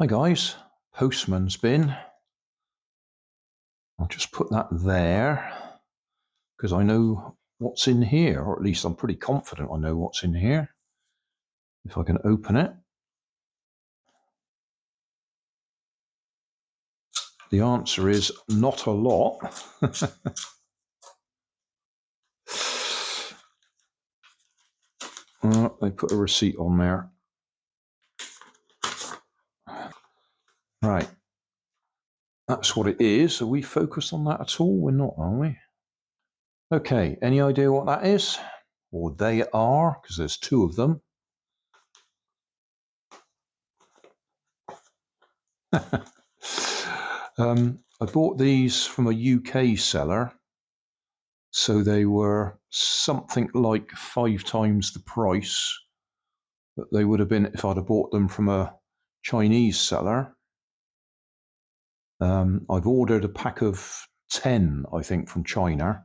Hi guys, postman's bin. I'll just put that there because I know what's in here, or at least I'm pretty confident I know what's in here. If I can open it. The answer is not a lot. They put a receipt on there. Right. That's what it is. Are we focused on that at all? We're not, are we? Okay, any idea what that is? Or they are, because there's two of them. I bought these from a UK seller, so they were something like 5 times the price that they would have been if I'd have bought them from a Chinese seller. I've ordered a pack of 10, I think, from China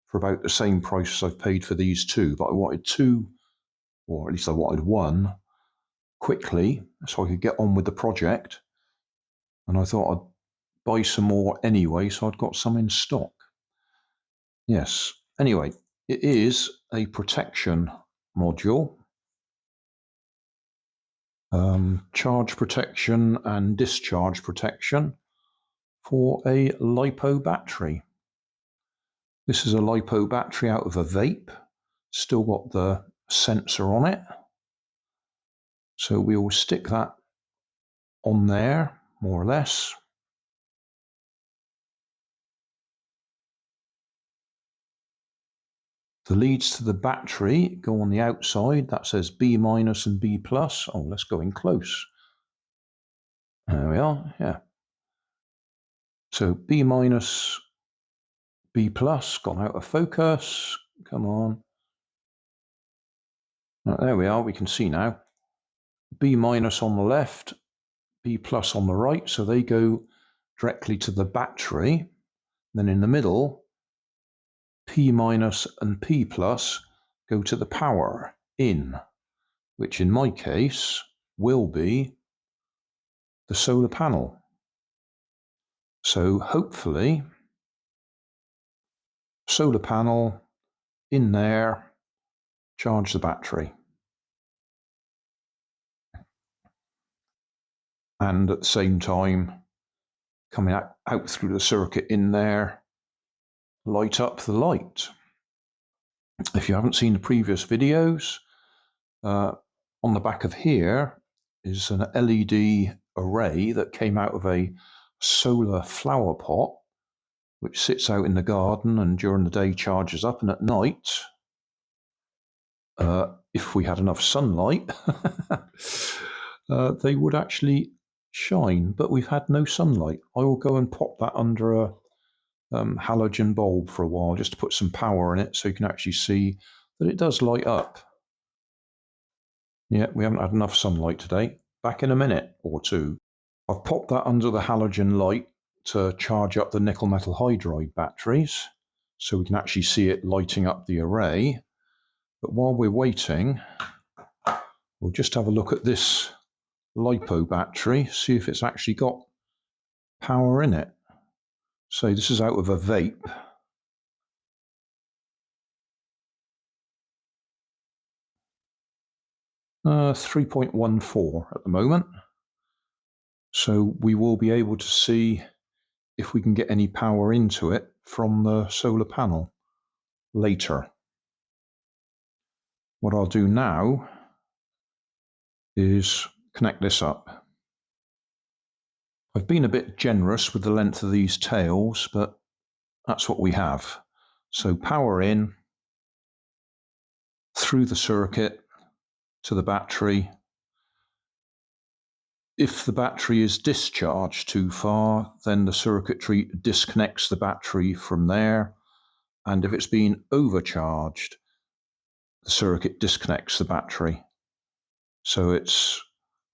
for about the same price as I've paid for these two, but I wanted two, or at least I wanted one, quickly so I could get on with the project, and I thought I'd buy some more anyway, so I'd got some in stock. Yes, anyway, it is a protection module. Charge protection and discharge protection for a LiPo battery. This is a LiPo battery out of a vape, still got the sensor on it. So we will stick that on there, more or less. The leads to the battery go on the outside. That says B- and B+. Oh, let's go in close. There we are, yeah. So B-, B+, gone out of focus. Come on. There we are, we can see now. B- on the left, B+ on the right, so they go directly to the battery. Then in the middle, P- and P+ go to the power in, which in my case will be the solar panel. So hopefully, solar panel in there, charge the battery. And at the same time, coming out through the circuit in there, light up the light. If you haven't seen the previous videos, on the back of here is an LED array that came out of a solar flower pot, which sits out in the garden and during the day charges up, and at night, if we had enough sunlight, they would actually shine, but we've had no sunlight. I will go and pop that under a halogen bulb for a while just to put some power in it so you can actually see that it does light up. Yeah, we haven't had enough sunlight today. Back in a minute or two. I've popped that under the halogen light to charge up the nickel metal hydride batteries so we can actually see it lighting up the array. But while we're waiting, we'll just have a look at this LiPo battery, see if it's actually got power in it. So this is out of a vape. Uh, 3.14 at the moment. So we will be able to see if we can get any power into it from the solar panel later. What I'll do now is connect this up. I've been a bit generous with the length of these tails, but that's what we have. So power in, through the circuit to the battery. If the battery is discharged too far, then the circuitry disconnects the battery from there. And if it's been overcharged, the circuit disconnects the battery. So it's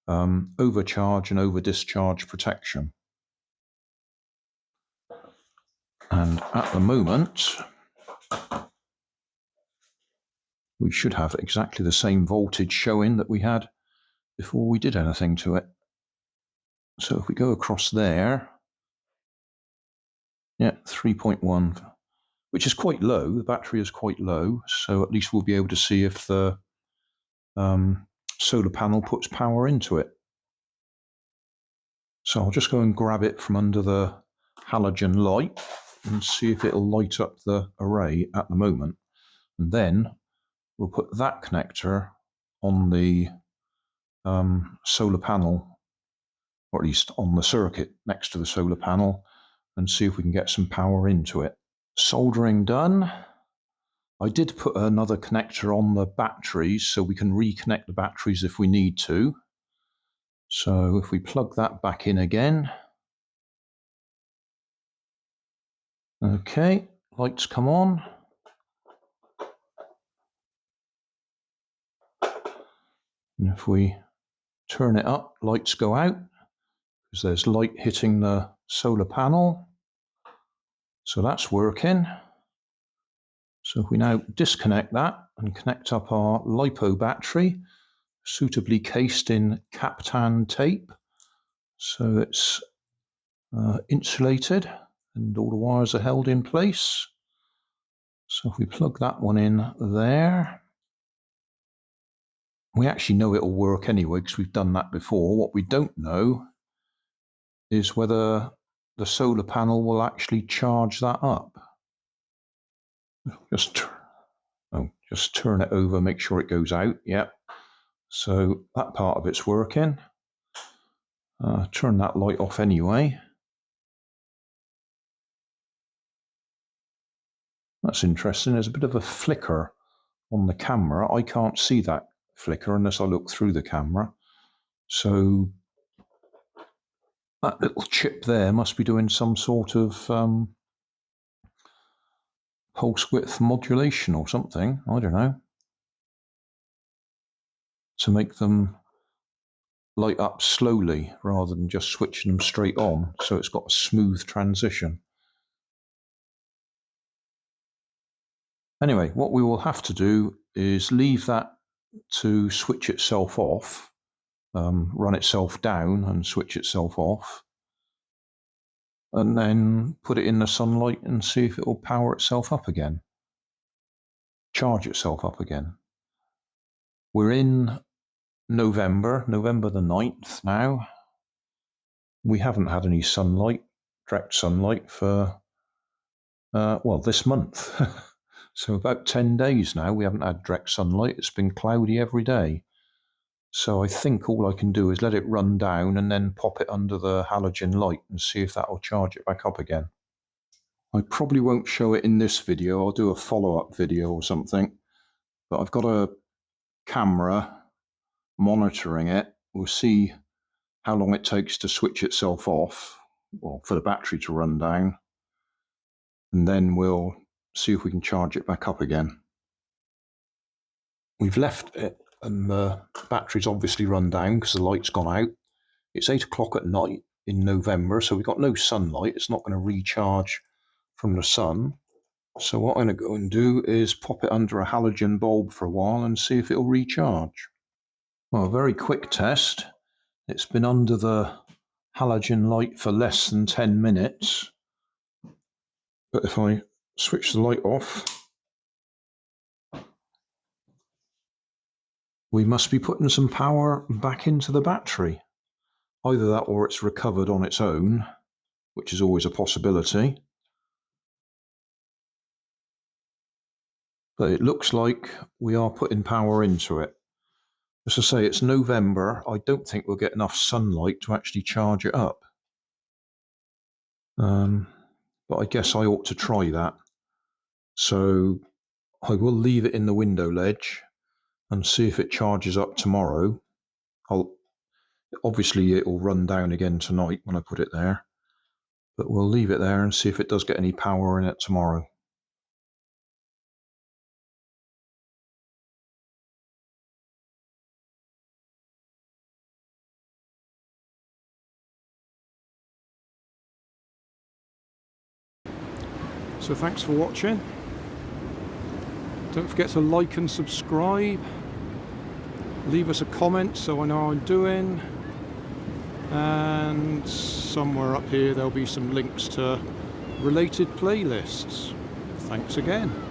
overcharge and over discharge protection. And at the moment, we should have exactly the same voltage showing that we had before we did anything to it. So if we go across there, yeah, 3.1, which is quite low. The battery is quite low, so at least we'll be able to see if the solar panel puts power into it. So I'll just go and grab it from under the halogen light and see if it'll light up the array at the moment. And then we'll put that connector on the solar panel, or at least on the circuit next to the solar panel, and see if we can get some power into it. Soldering done. I did put another connector on the batteries so we can reconnect the batteries if we need to. So if we plug that back in again, okay, lights come on. And if we turn it up, lights go out because there's light hitting the solar panel. So that's working. So if we now disconnect that and connect up our LiPo battery, suitably cased in Kaptan tape, so it's insulated and all the wires are held in place. So if we plug that one in there, we actually know it'll work anyway because we've done that before. What we don't know is whether the solar panel will actually charge that up. Just turn it over, make sure it goes out. Yep. So that part of it's working. Turn that light off anyway. That's interesting. There's a bit of a flicker on the camera. I can't see that flicker unless I look through the camera. So that little chip there must be doing some sort of pulse width modulation or something. I don't know. To make them light up slowly rather than just switching them straight on, so it's got a smooth transition. Anyway, what we will have to do is leave that to switch itself off, run itself down and switch itself off, and then put it in the sunlight and see if it will power itself up again, charge itself up again. We're in November the 9th now. We haven't had any sunlight, direct sunlight for, well, this month. So about 10 days now we haven't had direct sunlight. It's been cloudy every day. So I think all I can do is let it run down and then pop it under the halogen light and see if that will charge it back up again. I probably won't show it in this video. I'll do a follow-up video or something. But I've got a camera monitoring it. We'll see how long it takes to switch itself off, well, for the battery to run down. And then we'll see if we can charge it back up again. We've left it and the battery's obviously run down because the light's gone out. It's 8 o'clock at night in November, so we've got no sunlight. It's not going to recharge from the sun. So what I'm going to go and do is pop it under a halogen bulb for a while and see if it'll recharge. Well, a very quick test. It's been under the halogen light for less than 10 minutes. But if I switch the light off, we must be putting some power back into the battery. Either that or it's recovered on its own, which is always a possibility. But it looks like we are putting power into it. As I say, it's November. I don't think we'll get enough sunlight to actually charge it up. But I guess I ought to try that. So I will leave it in the window ledge and see if it charges up tomorrow. Obviously it'll run down again tonight when I put it there, but we'll leave it there and see if it does get any power in it tomorrow. So thanks for watching. Don't forget to like and subscribe. Leave us a comment so I know how I'm doing. and somewhere up here there'll be some links to related playlists. Thanks again.